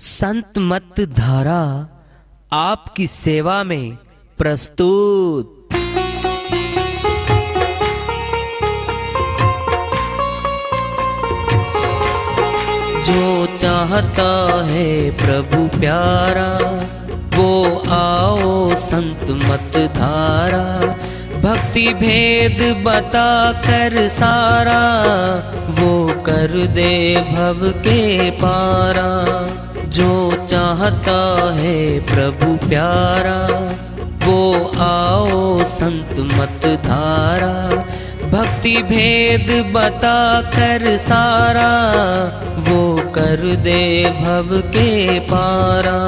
संत मत धारा आपकी सेवा में प्रस्तुत। जो चाहता है प्रभु प्यारा वो आओ संत मत धारा। भक्ति भेद बता कर सारा वो कर दे भव के पारा। जो चाहता है प्रभु प्यारा वो आओ संत मत धारा। भक्ति भेद बता कर सारा वो कर दे भव के पारा।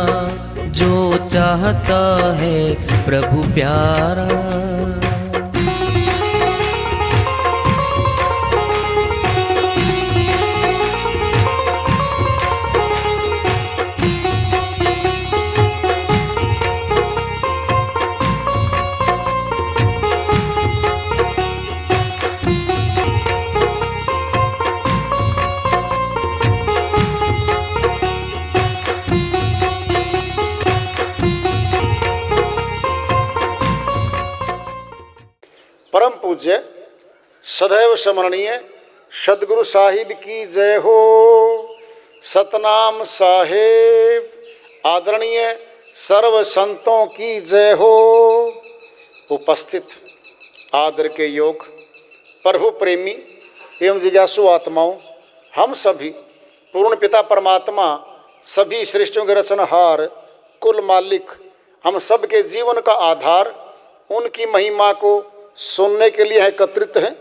जो चाहता है प्रभु प्यारा। परम पूज्य सदैव स्मरणीय सदगुरु साहिब की जय हो। सतनाम साहेब आदरणीय सर्व संतों की जय हो। उपस्थित आदर के योग प्रभु प्रेमी एवं जिज्ञासु आत्माओं, हम सभी पूर्ण पिता परमात्मा सभी सृष्टियों के रचनहार कुल मालिक हम सब के जीवन का आधार उनकी महिमा को सुनने के लिए एकत्रित हैं।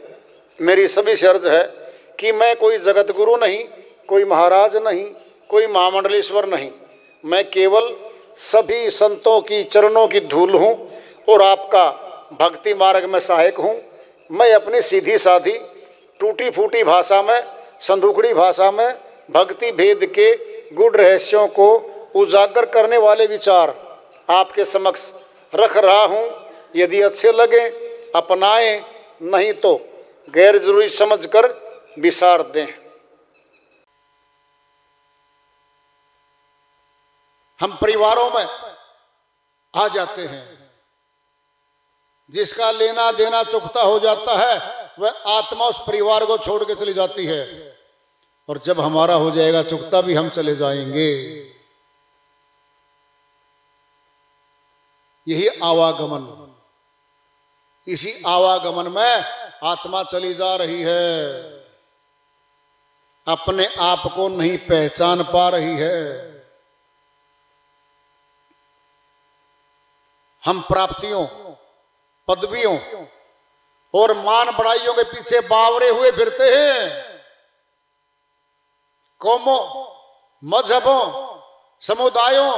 मेरी सभी से अर्ज है कि मैं कोई जगत गुरु नहीं, कोई महाराज नहीं, कोई महामंडलेश्वर नहीं। मैं केवल सभी संतों की चरणों की धूल हूँ और आपका भक्ति मार्ग में सहायक हूँ। मैं अपनी सीधी साधी टूटी फूटी भाषा में, संदूकड़ी भाषा में भक्ति भेद के गुड़ रहस्यों को उजागर करने वाले विचार आपके समक्ष रख रहा हूँ। यदि अच्छे लगे अपनाएं, नहीं तो गैर जरूरी समझकर विसार दें। हम परिवारों में आ जाते हैं, जिसका लेना देना चुकता हो जाता है वह आत्मा उस परिवार को छोड़ के चली जाती है, और जब हमारा हो जाएगा चुकता भी हम चले जाएंगे। यही आवागमन, इसी आवागमन में आत्मा चली जा रही है, अपने आप को नहीं पहचान पा रही है। हम प्राप्तियों, पदवियों और मान बढ़ाइयों के पीछे बावरे हुए फिरते हैं। कौमों, मजहबों, समुदायों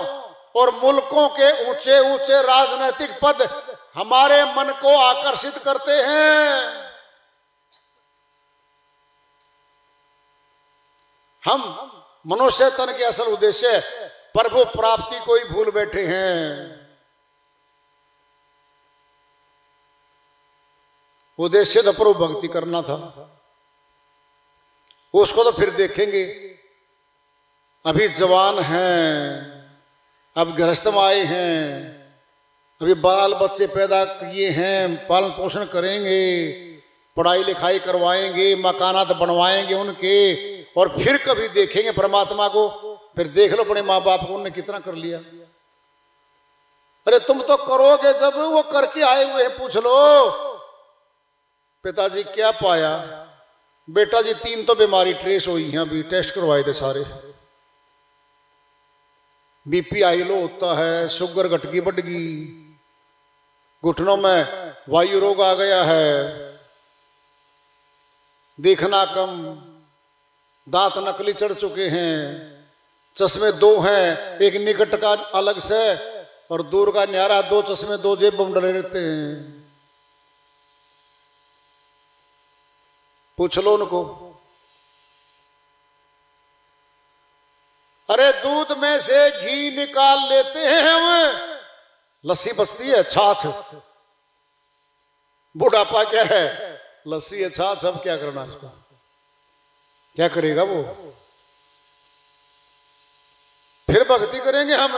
और मुल्कों के ऊंचे ऊंचे राजनीतिक पद हमारे मन को आकर्षित करते हैं। हम मनुष्य तन के असल उद्देश्य प्रभु प्राप्ति को ही भूल बैठे हैं। उद्देश्य तो प्रभु भक्ति करना था, उसको तो फिर देखेंगे। अभी जवान हैं, अब गृहस्थ में आए हैं, अभी बाल बच्चे पैदा किए हैं, पालन पोषण करेंगे, पढ़ाई लिखाई करवाएंगे, मकानात बनवाएंगे उनके, और फिर कभी देखेंगे परमात्मा को। फिर देख लो अपने माँ बाप को उन्होंने कितना कर लिया। अरे तुम तो करोगे जब वो करके आए हुए हैं। पूछ लो पिताजी क्या पाया? बेटा जी 3 तो बीमारी ट्रेस हुई हैं, अभी टेस्ट करवाए थे सारे। बीपी हाई लो होता है, शुगर घटकी बढ़ गई, घुटनों में वायु रोग आ गया है, देखना कम, दांत नकली चढ़ चुके हैं, चश्मे 2 हैं, एक निकट का अलग से और दूर का न्यारा, 2 चश्मे 2 जेब में डले रहते हैं। पूछ लो उनको। अरे दूध में से घी निकाल लेते हैं हम, लस्सी बचती है, छाछ। बुढ़ापा क्या है? लस्सी है, छाछ। अब क्या करना इसका? क्या करेगा वो? फिर भक्ति करेंगे हम।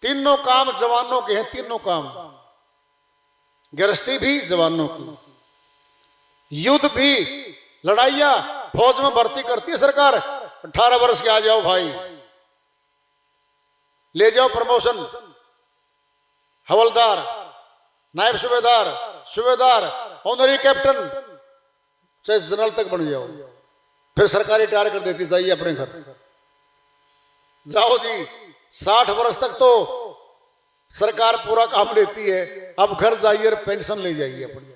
तीनों काम जवानों के हैं, तीनों काम। गृहस्थी भी जवानों की, युद्ध भी, लड़ाइया फौज में भर्ती करती है सरकार। 18 वर्ष के आ जाओ भाई, ले जाओ प्रमोशन, हवलदार, नायब सूबेदार, सूबेदार, ऑनरी कैप्टन, चाहे जनरल तक बन जाओ। फिर सरकारी टायर कर देती, जाइए अपने घर जाओ जी। 60 वर्ष तक तो सरकार पूरा काम लेती है, अब घर जाइए और पेंशन ले जाइए अपनी।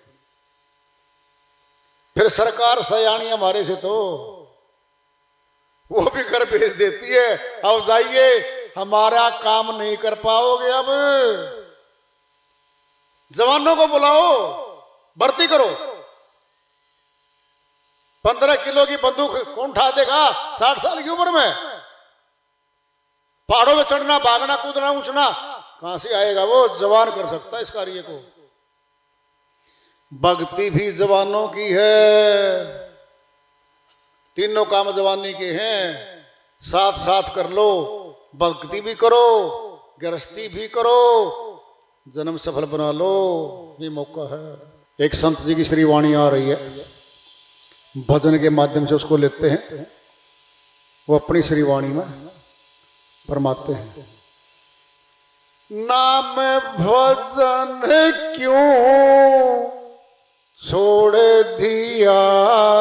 फिर सरकार सयानी हमारे से तो वो भी घर भेज देती है, अब जाइए हमारा काम नहीं कर पाओगे। अब जवानों को बुलाओ, भर्ती करो। 15 किलो की बंदूक कौन उठा देगा 60 साल की उम्र में? पहाड़ों में चढ़ना, भागना, कूदना, ऊंचना कहां से आएगा? वो जवान कर सकता है इस कार्य को। भक्ति भी जवानों की है, तीनों काम जवानी के हैं। साथ साथ कर लो, भक्ति भी करो, गृहस्थी भी करो, जन्म सफल बना लो, ये मौका है। एक संत जी की श्री वाणी आ रही है, भजन के माध्यम से उसको लेते हैं, वो अपनी श्री वाणी में फरमाते हैं। नाम भजन क्यों छोड़ दिया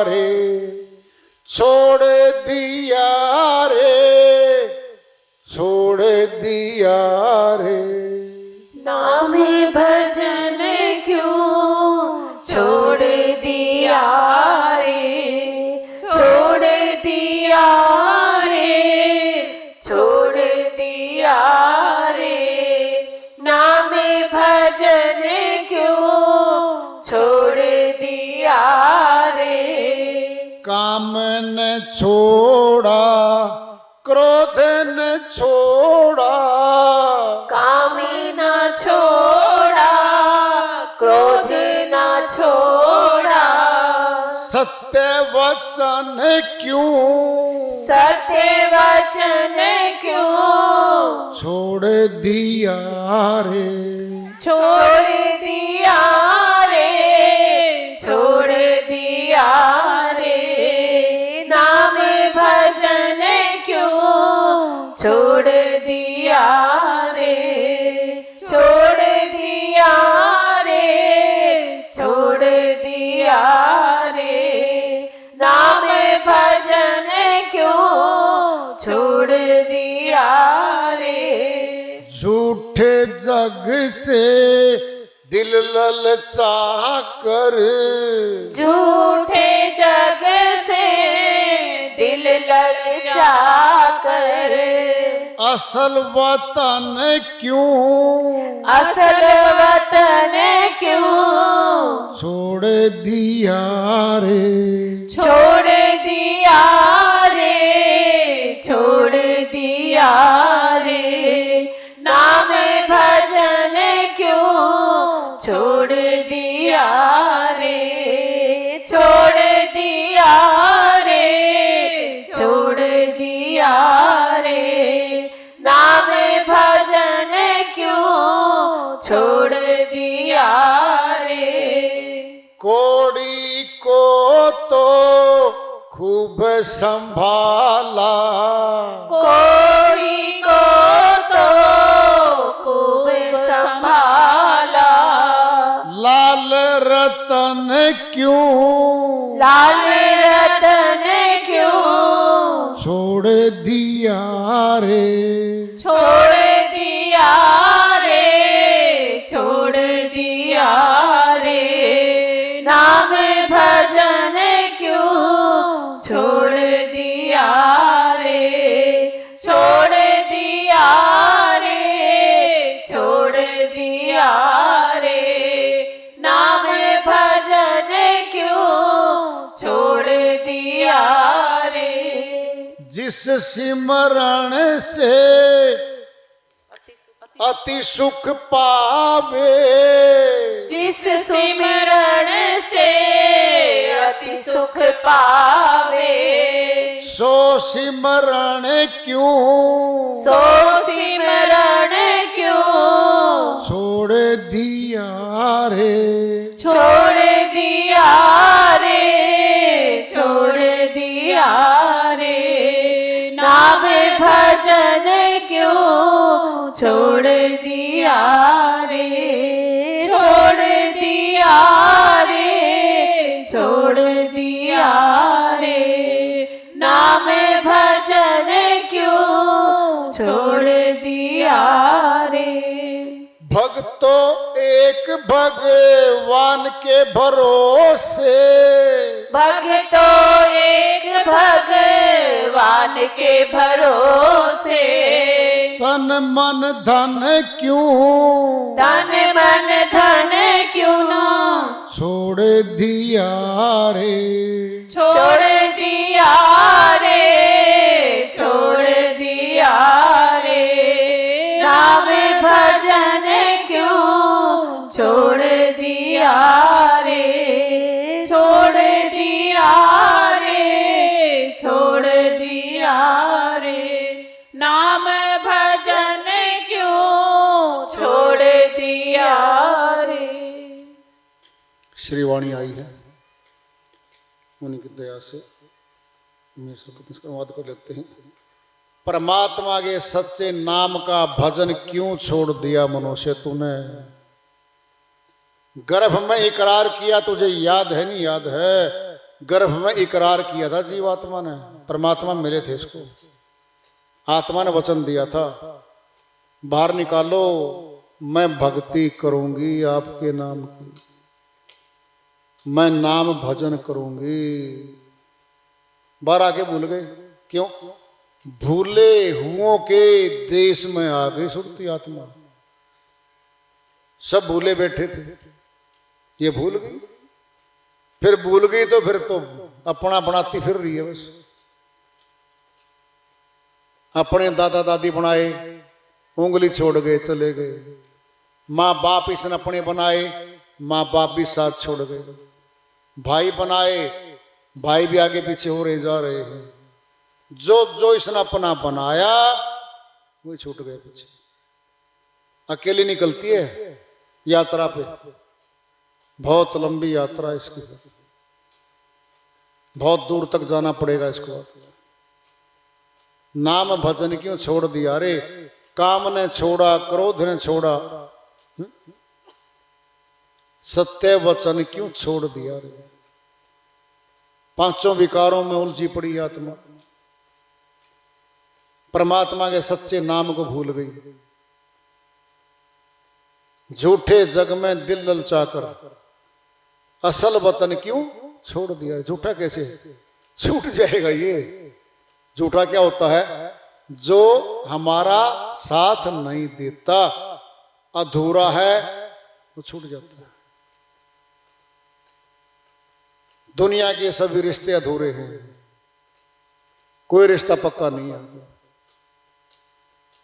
रे, छोड़ दिया रे, छोड़ दिया रे। नाम भजन क्यों छोड़ दिया रे, छोड़ दिया रे, छोड़ दिया रे। नाम भजन क्यों छोड़ दिया रे। काम न छोड़ा, क्रोध न छोड़ा, काम न छोड़ा, क्रोध न छोड़ा। सत्य वचन क्यों, सत्य वचन क्यों छोड़ दिया रे, छोड़ दिया रे, छोड़ दिया रे। नाम भजन क्यों छोड़ दिया रे, छोड़ दिया रे, छोड़ दिया रे। नाम भजन क्यों छोड़ दिया रे। झूठे जग से दिल ललचा कर, झूठे जग से दिल ललचा कर। असल वतन क्यों, असल वतन क्यों छोड़ दिया रे, छोड़ दिया रे, छोड़ दिया रे। नाम भजन क्यों छोड़ दिया रे, छोड़ दिया रे, छोड़ दिया रे। नाम भजन क्यों छोड़ दिया रे। कोड़ी को तो खूब संभाला, कोड़ी को तो खूब संभाला। लाल रतन क्यों, लाल रतन क्यों छोड़ दिया रे, छोड़ दिया रे, छोड़ दिया रे। नाम भजन क्यों छोड़ दिया रे, छोड़ दिया रे, छोड़ दिया रे। नाम भजन क्यों छोड़ दिया रे। जिस सिमरण से अति सुख पावे, जिस सिमरण से अति सुख पावे। सो सिमरण क्यों, सो सिमरण क्यों, छोड़ दिया रे, छोड़ दिया रे, छोड़ दिया रे। नाम भजन क्यों छोड़ दिया रे, छोड़ दिया रे, छोड़ दिया रे। नाम भजन क्यों छोड़ दिया रे। भक्तो एक भगवान के भरोसे, भक्तो एक भगवान के भरोसे। तन मन धन क्यों, तन मन धन क्यों ना छोड़ दिया रे, छोड़ दिया रे, छोड़ दिया रे। नाम भजन क्यों छोड़ दिया रे, छोड़ दिया रे, छोड़ दिया रे। नाम भजन क्यों छोड़ दिया रे। श्रीवाणी आई है, उनकी दया से मेरे सबको इसका अनुवाद कर लेते हैं। परमात्मा के सच्चे नाम का भजन क्यों छोड़ दिया मनुष्य तूने, गर्भ में इकरार किया, तुझे याद है नहीं याद है, गर्भ में इकरार किया था जीवात्मा ने, परमात्मा मिले थे इसको, आत्मा ने वचन दिया था बाहर निकालो, मैं भक्ति करूंगी आपके नाम की, मैं नाम भजन करूंगी। बाहर आके भूल गए, क्यों? भूले हुओं के देश में आ गई सुरती आत्मा, सब भूले बैठे थे, ये भूल गई, फिर भूल गई तो फिर तो अपना बनाती फिर रही है बस। अपने दादा दादी बनाए, उंगली छोड़ गए चले गए, माँ बाप इसने अपने बनाए, माँ बाप भी साथ छोड़ गए, भाई बनाए, भाई भी आगे पीछे हो रहे जा रहे हैं, जो जो इसने अपना बनाया वो छूट गए पीछे। अकेली निकलती है यात्रा पे, बहुत लंबी यात्रा है इसकी, बहुत दूर तक जाना पड़ेगा इसको। नाम भजन क्यों छोड़ दिया रे, काम ने छोड़ा, क्रोध ने छोड़ा, सत्य वचन क्यों छोड़ दिया रे। पांचों विकारों में उलझी पड़ी आत्मा, परमात्मा के सच्चे नाम को भूल गई, झूठे जग में दिल ललचाकर असल वतन क्यों छोड़ दिया। झूठा कैसे छूट जाएगा ये? झूठा क्या होता है? जो हमारा साथ नहीं देता, अधूरा है, वो छूट जाता है। दुनिया के सभी रिश्ते अधूरे हैं, कोई रिश्ता पक्का नहीं है।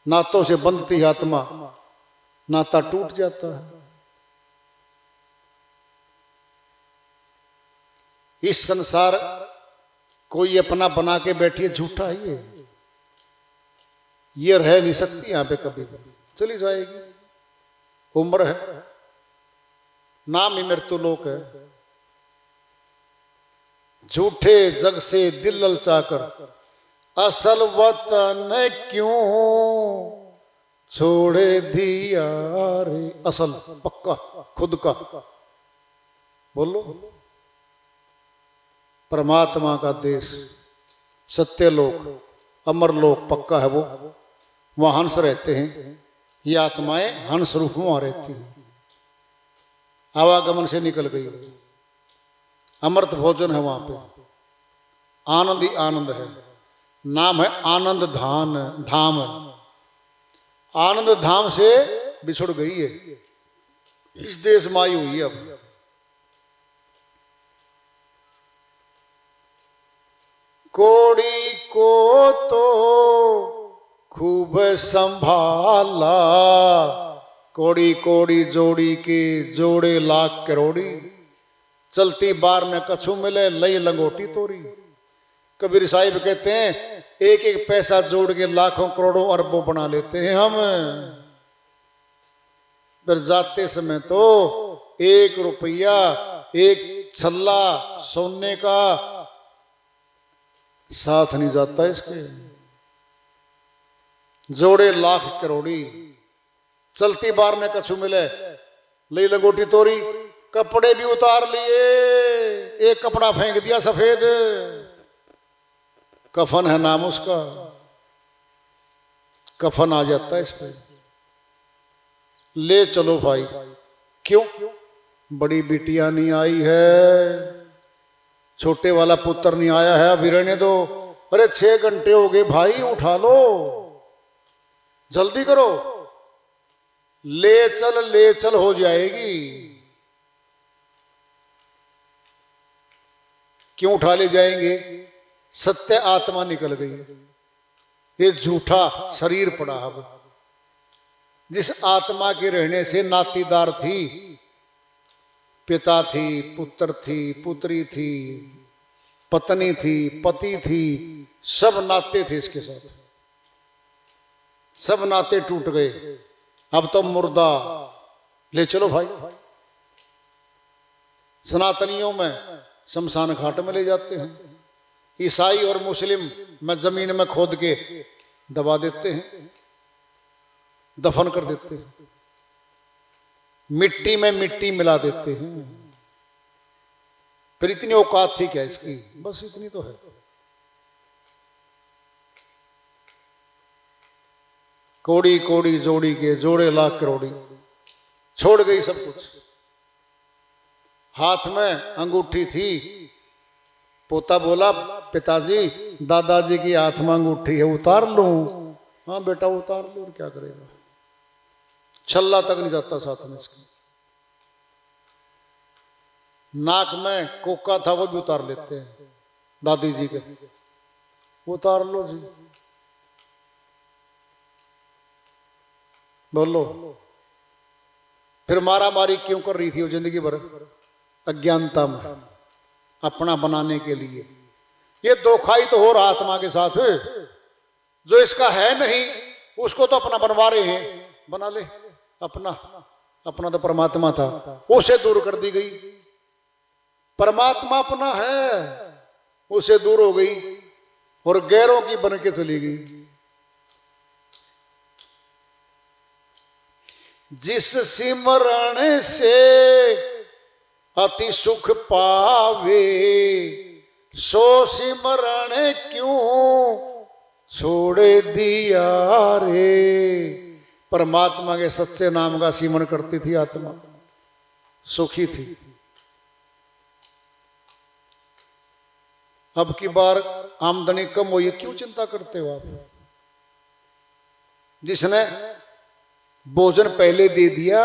नातों से बंधती आत्मा, नाता टूट जाता है। इस संसार कोई अपना बना के बैठी, झूठा है ये रह नहीं सकती यहां पे, कभी चली जाएगी। उम्र है, नाम ही मृत्यु लोक है। झूठे जग से दिल ललचाकर असल वतन क्यों छोड़ दिया रे। असल पक्का खुद का, बोलो। परमात्मा का देश, सत्य लोक, अमर लोक पक्का है वो, वहां हंस रहते हैं। ये आत्माएं हंस रूप में वहां रहती हैं, आवागमन से निकल गई। अमृत भोजन है वहां पे, आनंद ही आनंद है। नाम है आनंद धाम। आनंद धाम से बिछुड़ गई है, इस देश में आई हुई है अब। कोड़ी को तो खूब संभाला, कोड़ी कोड़ी जोड़ी के जोड़े लाख करोड़ी। चलती बार न कछु मिले लई लंगोटी तोरी। कबीर साहिब कहते हैं एक एक पैसा जोड़ के लाखों करोड़ों अरबों बना लेते हैं हम, फिर जाते समय तो 1 रुपया 1 छल्ला सोने का साथ नहीं जाता इसके। जोड़े लाख करोड़ी, चलती बार में कछु मिले लई लंगोटी तोरी। कपड़े भी उतार लिए, एक कपड़ा फेंक दिया सफेद, कफन है नाम उसका, कफन आ जाता है इस पे। ले चलो भाई, क्यों? बड़ी बिटिया नहीं आई है, छोटे वाला पुत्र नहीं आया है, अभी रहने दो। अरे 6 घंटे हो गए भाई, उठा लो, जल्दी करो। ले चल हो जाएगी। क्यों उठा ले जाएंगे? सत्य आत्मा निकल गई, ये झूठा शरीर पड़ा। अब जिस आत्मा के रहने से नातीदार थी, पिता थी, पुत्र थी, पुत्री थी, पत्नी थी, पति थी, सब नाते थे इसके साथ, सब नाते टूट गए। अब तो मुर्दा। ले चलो भाई। सनातनियों में शमशान घाट में ले जाते हैं, ईसाई और मुस्लिम में जमीन में खोद के दबा देते हैं, दफन कर देते हैं, मिट्टी में मिट्टी मिला देते हैं। फिर इतनी औकात थी क्या इसकी? बस इतनी तो है। कोड़ी कोड़ी जोड़ी के जोड़े लाख करोड़ी, छोड़ गई सब कुछ। हाथ में अंगूठी थी, पोता बोला पिताजी दादाजी की हाथ में अंगूठी है, उतार लूं? हाँ बेटा उतार लो, और क्या करेगा। छल्ला तक नहीं जाता साथ में इसके। नाक में कोका था, वो भी उतार लेते हैं दादी जी के, उतार लो जी। बोलो फिर मारा मारी क्यों कर रही थी वो जिंदगी भर? अज्ञानता में, अपना बनाने के लिए। ये धोखाई तो हो रहा आत्मा के साथ। जो इसका है नहीं उसको तो अपना बनवा रहे हैं। बना ले अपना, अपना तो परमात्मा था, उसे दूर कर दी गई। परमात्मा अपना है, उसे दूर हो गई और गैरों की बन के चली गई। जिस सिमरण से अति सुख पावे, सो सिमरण क्यों छोड़ दिया रे। परमात्मा के सच्चे नाम का सिमरण करती थी आत्मा, सुखी थी। अब की बार आमदनी कम हुई, क्यों चिंता करते हो आप? जिसने भोजन पहले दे दिया,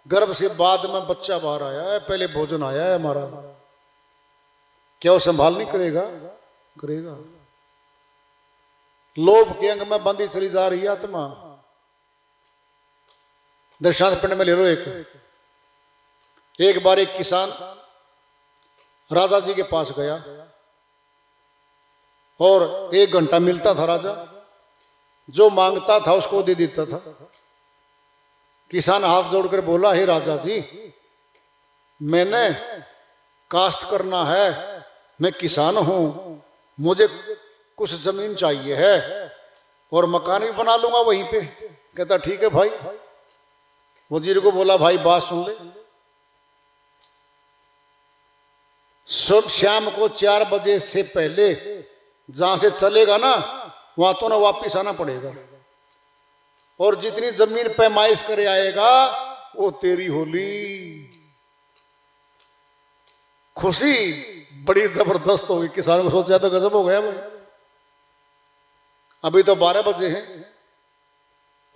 गर्भ से बाद में बच्चा बाहर आया है, पहले भोजन आया है हमारा, क्या वो संभाल नहीं करेगा? करेगा। लोभ के अंग में बंदी चली जा रही है आत्मा। दृष्टांत पिंड में ले लो। एक बार एक किसान राजा जी के पास गया और 1 घंटा मिलता था। राजा जो मांगता था उसको दे देता था। किसान हाथ जोड़कर बोला, हे राजा जी, मैंने काश्त करना है, मैं किसान हूं, मुझे कुछ जमीन चाहिए है और मकान भी बना लूंगा वहीं पे। कहता ठीक है भाई। वजीर को बोला, भाई बात सुन ले, सब शाम को 4 बजे से पहले जहां से चलेगा ना वहां तो ना वापिस आना पड़ेगा, और जितनी जमीन पैमाइश करे आएगा वो तेरी होली। खुशी बड़ी जबरदस्त होगी। किसान को सोचा तो गजब हो गया भाई। अभी तो 12 बजे हैं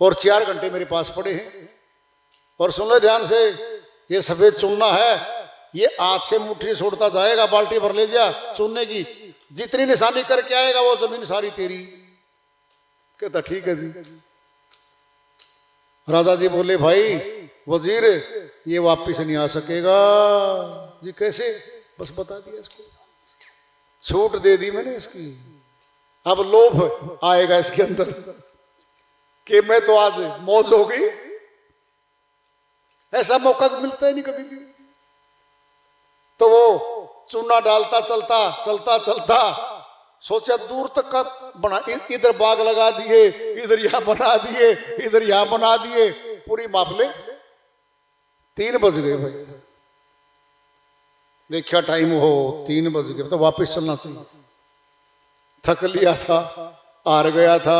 और 4 घंटे मेरे पास पड़े हैं। और सुन ले ध्यान से, ये सफेद चुनना है, ये हाथ से मुट्ठी छोड़ता जाएगा, बाल्टी भर ले जा चुनने की, जितनी निशानी करके आएगा वो जमीन सारी तेरी। कहता ठीक है जी। राजा जी बोले, भाई वजीर ये वापिस नहीं आ सकेगा, जी कैसे? बस बता दिया इसको, छूट दे दी मैंने इसकी। अब लोभ आएगा इसके अंदर कि मैं तो आज मौज हो गई। ऐसा मौका मिलता ही नहीं कभी भी। तो वो चूना डालता चलता चलता चलता सोचा दूर तक का बना, इधर बाग लगा दिए, इधर यहां बना दिए, इधर यहां बना दिए, पूरी माप ले। 3 बज गए भाई, देखा टाइम हो 3 बज गए, तो वापस चलना चाहिए। थक लिया था, हार गया था,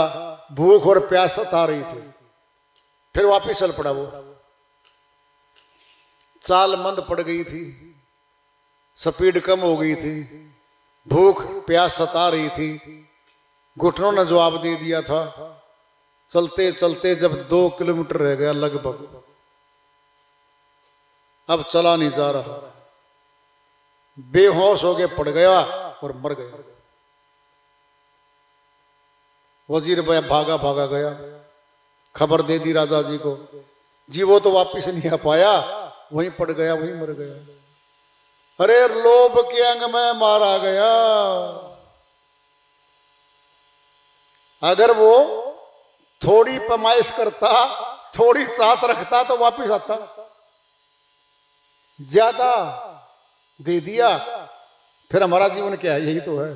भूख और प्यास सता रही थी, फिर वापस चल पड़ा। वो चाल मंद पड़ गई थी, स्पीड कम हो गई थी, भूख प्यास सता रही थी, घुटनों ने जवाब दे दिया था। चलते चलते जब 2 किलोमीटर रह गया लगभग, अब चला नहीं जा रहा, बेहोश होके पड़ गया और मर गया। वजीर भागा भागा गया, खबर दे दी राजा जी को। जी वो तो वापिस नहीं आ पाया, वहीं पड़ गया, वहीं मर गया। अरे लोभ के अंग में मारा गया। अगर वो थोड़ी पैमाइश करता, थोड़ी चाहत रखता तो वापिस आता। ज्यादा दे दिया, फिर हमारा जीवन क्या है? यही तो है।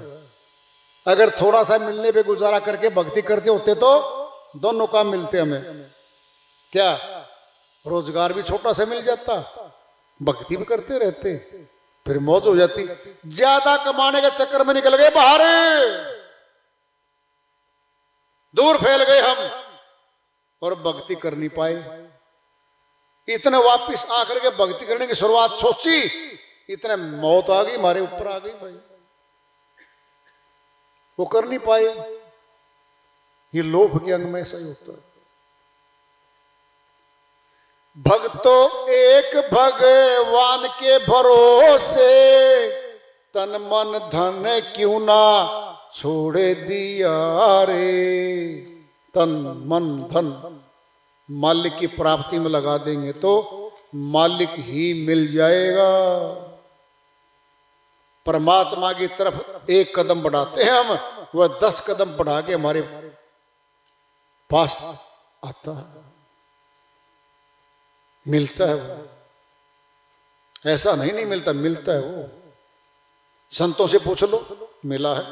अगर थोड़ा सा मिलने पे गुजारा करके भक्ति करते होते तो दोनों काम मिलते हमें। क्या रोजगार भी छोटा सा मिल जाता, भक्ति भी करते रहते, फिर मौज हो जाती। ज्यादा कमाने के चक्कर में निकल गए बाहर, दूर फैल गए हम और भक्ति कर नहीं पाए। इतने वापिस आकर के भक्ति करने की शुरुआत सोची, इतने मौत आ गई, हमारे ऊपर आ गई भाई, वो कर नहीं पाए। ये लोभ के अंग में ऐसा ही होता है। भक्तों एक भगवान के भरोसे, तन मन धन क्यों ना छोड़ दिया रे। तन मन धन मालिक की प्राप्ति में लगा देंगे तो मालिक ही मिल जाएगा। परमात्मा की तरफ 1 कदम बढ़ाते हैं हम, वह 10 कदम बढ़ा के हमारे पास आता है, मिलता है वो। ऐसा नहीं मिलता, मिलता है वो। संतों से पूछ लो, मिला है।